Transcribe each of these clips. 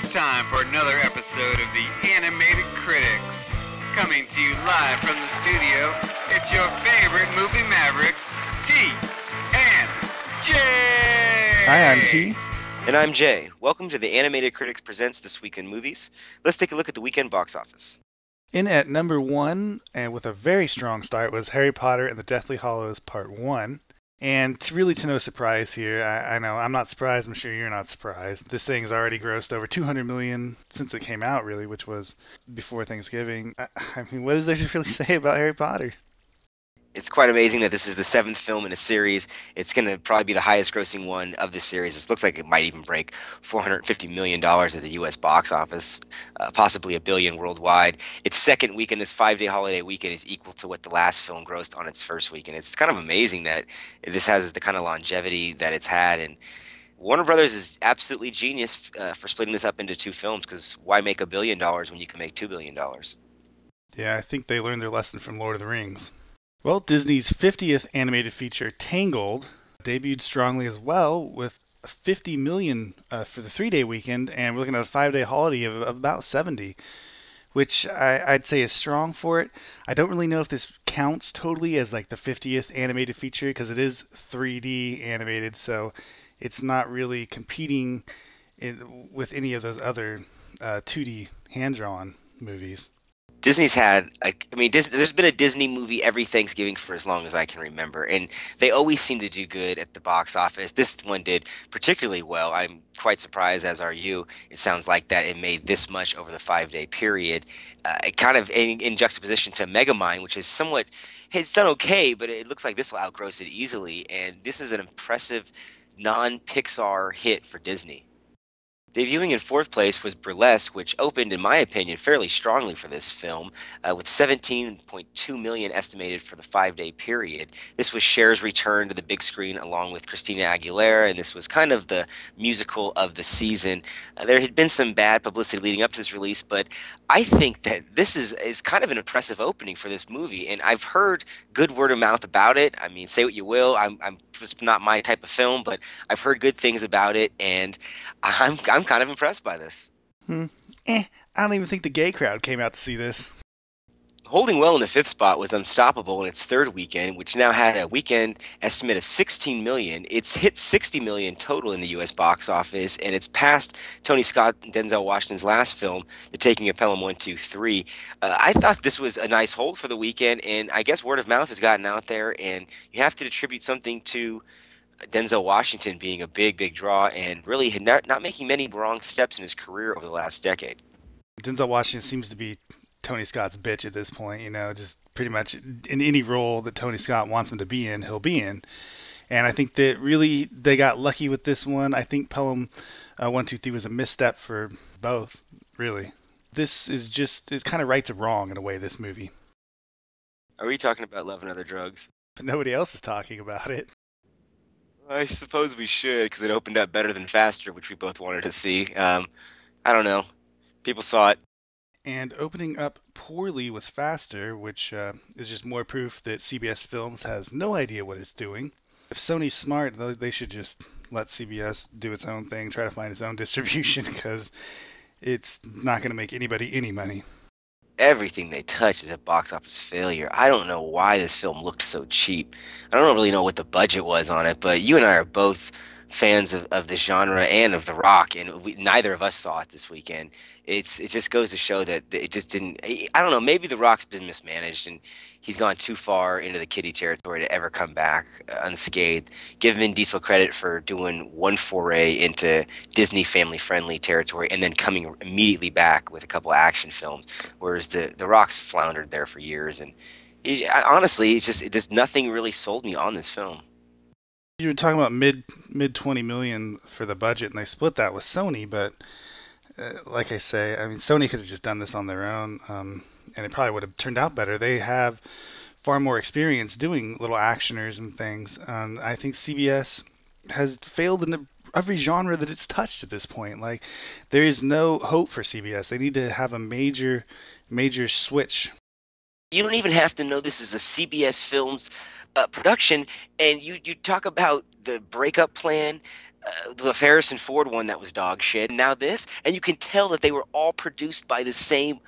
time for another episode of the Animated Critics. Coming to you live from the studio, it's your favorite movie mavericks, T and J. Hi, I'm T. And I'm Jay. Welcome to the Animated Critics Presents This Week in Movies. Let's take a look at the weekend box office. In at number 1, and with a very strong start, was Harry Potter and the Deathly Hallows Part 1. And really to no surprise here, I know I'm not surprised, I'm sure you're not surprised. This thing's already grossed over $200 million since it came out, really, which was before Thanksgiving. I mean, what is there to really say about Harry Potter? It's quite amazing that this is the 7th film in a series. It's going to probably be the highest grossing one of the series. It looks like it might even break $450 million at the U.S. box office, possibly $1 billion worldwide. Its second weekend, this 5-day holiday weekend, is equal to what the last film grossed on its first weekend. It's kind of amazing that this has the kind of longevity that it's had. And Warner Brothers is absolutely genius for splitting this up into 2 films, because why make $1 billion when you can make $2 billion? Yeah, I think they learned their lesson from Lord of the Rings. Well, Disney's 50th animated feature, Tangled, debuted strongly as well with $50 million for the 3-day weekend, and we're looking at a 5-day holiday of about 70, which I'd say is strong for it. I don't really know if this counts totally as like the 50th animated feature because it is 3D animated, so it's not really competing with any of those other 2D hand-drawn movies. Disney's had, there's been a Disney movie every Thanksgiving for as long as I can remember, and they always seem to do good at the box office. This one did particularly well. I'm quite surprised, as are you. It sounds like that it made this much over the 5-day period. Kind of in juxtaposition to Megamind, which is somewhat, it's done okay, but it looks like this will outgross it easily, and this is an impressive non-Pixar hit for Disney. Debuting in 4th place was Burlesque, which opened, in my opinion, fairly strongly for this film, with $17.2 million estimated for the 5-day period. This was Cher's return to the big screen along with Christina Aguilera, and this was kind of the musical of the season. There had been some bad publicity leading up to this release, but I think that this is kind of an impressive opening for this movie, and I've heard good word of mouth about it. I mean, say what you will, I'm just not my type of film, but I've heard good things about it, and I'm kind of impressed by this. I don't even think the gay crowd came out to see this. Holding well in the 5th spot was Unstoppable in its 3rd weekend, which now had a weekend estimate of $16 million. It's hit $60 million total in the U.S. box office, and it's passed Tony Scott and Denzel Washington's last film, The Taking of Pelham 1, 2, 3. I thought this was a nice hold for the weekend, and I guess word of mouth has gotten out there, and you have to attribute something to Denzel Washington being a big draw and really not making many wrong steps in his career over the last decade. Denzel Washington seems to be Tony Scott's bitch at this point, just pretty much in any role that Tony Scott wants him to be in, he'll be in. And I think that really they got lucky with this one. I think Pelham 1, 2, 3 was a misstep for both, really. This is just, it kind of rights a wrong in a way, this movie. Are we talking about Love and Other Drugs? But nobody else is talking about it. I suppose we should, because it opened up better than Faster, which we both wanted to see. I don't know. People saw it. And opening up poorly was Faster, which is just more proof that CBS Films has no idea what it's doing. If Sony's smart, they should just let CBS do its own thing, try to find its own distribution, because it's not going to make anybody any money. Everything they touch is a box office failure. I don't know why this film looked so cheap. I don't really know what the budget was on it, but you and I are both fans of this genre and of The Rock, and neither of us saw it this weekend. It just goes to show that it just didn't. I don't know. Maybe The Rock's been mismanaged and he's gone too far into the kiddie territory to ever come back unscathed. Give Vin Diesel credit for doing one foray into Disney family-friendly territory and then coming immediately back with a couple action films, whereas the Rock's floundered there for years. And honestly, there's nothing really sold me on this film. You were talking about mid $20 million for the budget, and they split that with Sony, but like I say, I mean, Sony could have just done this on their own, and it probably would have turned out better. They have far more experience doing little actioners and things. I think CBS has failed in every genre that it's touched at this point. Like, there is no hope for CBS. They need to have a major switch. You don't even have to know this is a CBS Films production, and you talk about the breakup plan. the Harrison Ford one that was dog shit, and now this, and you can tell that they were all produced by the same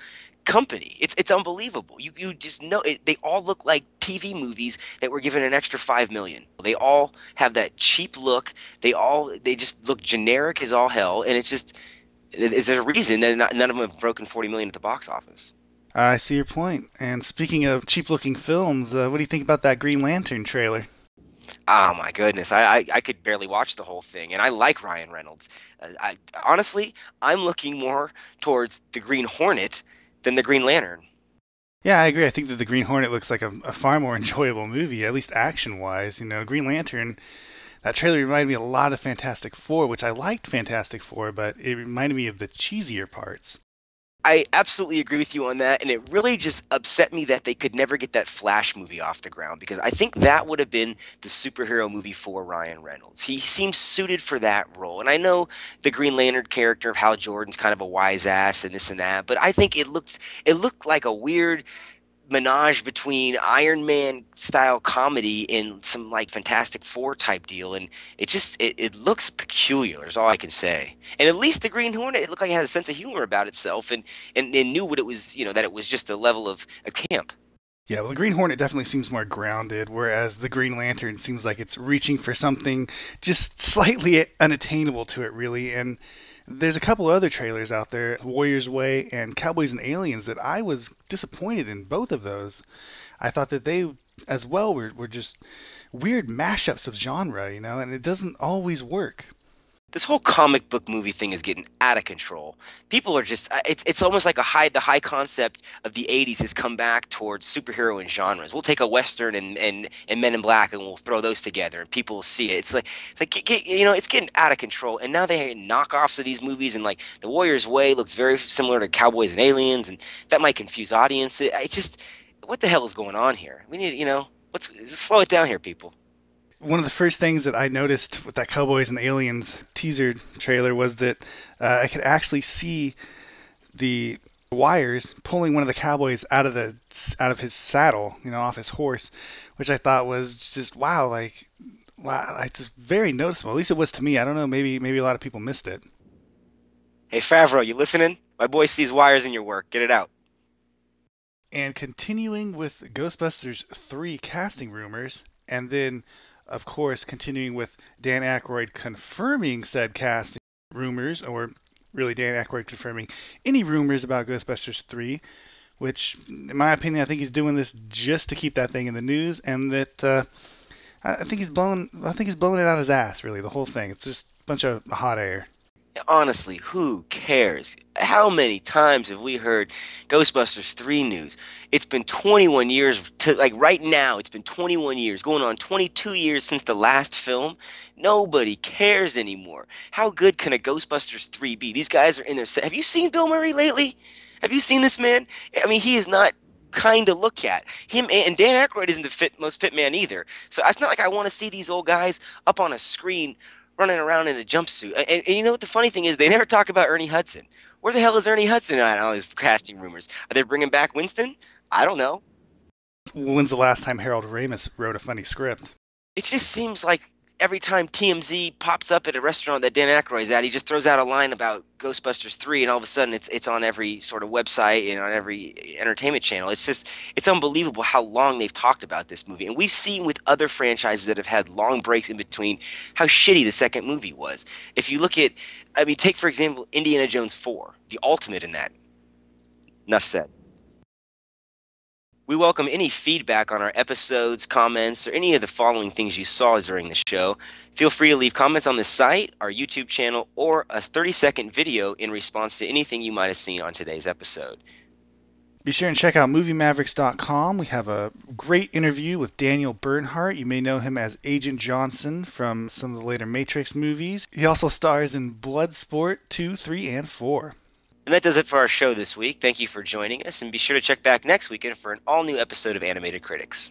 company. It's unbelievable. You just know it, they all look like TV movies that were given an extra 5 million. They all have that cheap look. They just look generic as all hell, and it's just there's a reason that none of them have broken 40 million at the box office. I see your point. And speaking of cheap-looking films, what do you think about that Green Lantern trailer? Oh my goodness, I could barely watch the whole thing, and I like Ryan Reynolds. I honestly, I'm looking more towards the Green Hornet than the Green Lantern. Yeah, I agree. I think that the Green Hornet looks like a far more enjoyable movie, at least action-wise. You know, Green Lantern, that trailer reminded me a lot of Fantastic Four, which I liked Fantastic Four, but it reminded me of the cheesier parts. I absolutely agree with you on that, and it really just upset me that they could never get that Flash movie off the ground because I think that would have been the superhero movie for Ryan Reynolds. He seems suited for that role, and I know the Green Lantern character of Hal Jordan's kind of a wise ass and this and that, but I think it looked like a weird menage between Iron Man style comedy and some like Fantastic Four type deal, and it looks peculiar. Is all I can say. And at least the Green Hornet, it looked like it had a sense of humor about itself, and knew what it was, that it was just a level of camp. Yeah, well, the Green Hornet definitely seems more grounded, whereas the Green Lantern seems like it's reaching for something just slightly unattainable to it, really. And there's a couple other trailers out there, Warrior's Way and Cowboys and Aliens, that I was disappointed in both of those. I thought that they, as well, were just weird mashups of genre, and it doesn't always work. This whole comic book movie thing is getting out of control. People are just it's almost like the high concept of the 80s has come back towards superhero and genres. We'll take a western and Men in Black and we'll throw those together and people will see it. It's like it's getting out of control, and now they have knockoffs of these movies, and like The Warrior's Way looks very similar to Cowboys and Aliens, and that might confuse audiences. It just what the hell is going on here? We need, let's slow it down here, people. One of the first things that I noticed with that Cowboys and Aliens teaser trailer was that I could actually see the wires pulling one of the cowboys out of his saddle, off his horse, which I thought was just wow, it's just very noticeable. At least it was to me. I don't know, maybe a lot of people missed it. Hey Favreau, you listening? My boy sees wires in your work. Get it out. And continuing with Ghostbusters 3 casting rumors, and then, of course, continuing with Dan Aykroyd confirming said casting rumors, or really Dan Aykroyd confirming any rumors about Ghostbusters 3, which, in my opinion, I think he's doing this just to keep that thing in the news, and that I think he's blowing it out his ass, really, the whole thing. It's just a bunch of hot air. Honestly, who cares? How many times have we heard Ghostbusters 3 news? It's been 21 years to like right now, it's been 21 years, going on 22 years since the last film. Nobody cares anymore. How good can a Ghostbusters 3 be? These guys are in their Have you seen Bill Murray lately? Have you seen this man? I mean, he is not kind to look at. Him and Dan Aykroyd isn't the most fit man either. So it's not like I want to see these old guys up on a screen running around in a jumpsuit. And you know what the funny thing is? They never talk about Ernie Hudson. Where the hell is Ernie Hudson on all these casting rumors? Are they bringing back Winston? I don't know. When's the last time Harold Ramis wrote a funny script? It just seems like every time TMZ pops up at a restaurant that Dan Aykroyd's at, he just throws out a line about Ghostbusters 3, and all of a sudden it's on every sort of website and on every entertainment channel. It's unbelievable how long they've talked about this movie. And we've seen with other franchises that have had long breaks in between how shitty the second movie was. If you look at, take for example Indiana Jones 4, the ultimate in that. Enough said. We welcome any feedback on our episodes, comments, or any of the following things you saw during the show. Feel free to leave comments on the site, our YouTube channel, or a 30-second video in response to anything you might have seen on today's episode. Be sure and check out MovieMavericks.com. We have a great interview with Daniel Bernhardt. You may know him as Agent Johnson from some of the later Matrix movies. He also stars in Bloodsport 2, 3, and 4. And that does it for our show this week. Thank you for joining us, and be sure to check back next weekend for an all-new episode of Animated Critics.